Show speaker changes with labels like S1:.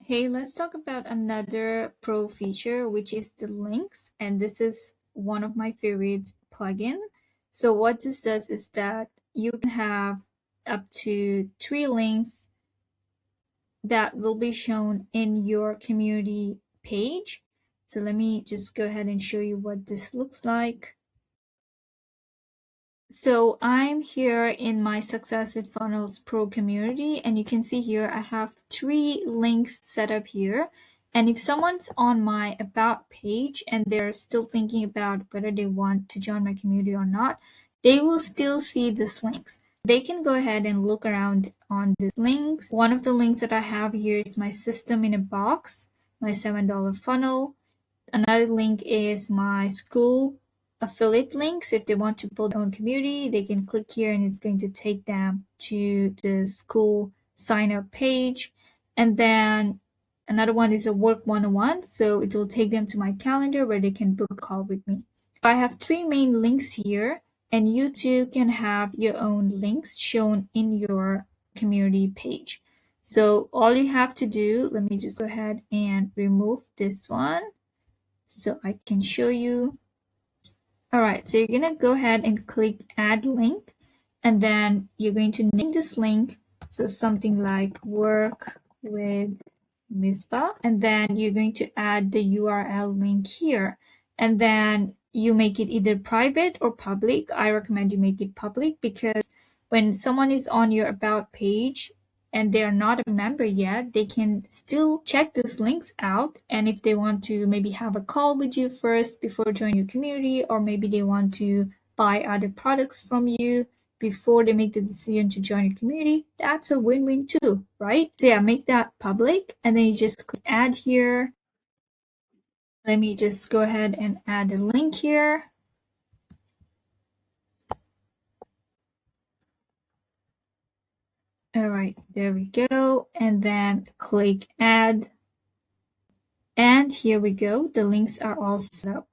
S1: Hey, let's talk about another pro feature, which is the links. And this is one of my favorite plugin. So what this does is that you can have up to 3 links that will be shown in your community page. So let me just go ahead and show you what this looks like. So I'm here in my Success with Funnels Pro community, and you can see here I have 3 links set up here. And if someone's on my About page and they're still thinking about whether they want to join my community or not, they will still see these links. They can go ahead and look around on these links. One of the links that I have here is my System in a Box, my $7 funnel. Another link is my Skool affiliate link. So if they want to build their own community, they can click here and it's going to take them to the Skool sign up page. And then another one is a work 101. So it will take them to my calendar where they can book a call with me. I have 3 main links here, and you too can have your own links shown in your community page. So all you have to do, let me just go ahead and remove this one so I can show you. All right, so you're gonna go ahead and click add link, and then you're going to name this link. So something like work with Misbah, and then you're going to add the URL link here, and then you make it either private or public. I recommend you make it public because when someone is on your about page and they are not a member yet, they can still check these links out. And if they want to maybe have a call with you first before joining your community, or maybe they want to buy other products from you before they make the decision to join your community, that's a win-win too, right? So yeah, make that public, and then you just click add here. Let me just go ahead and add a link here. All right, there we go. And then click add. And here we go. The links are all set up.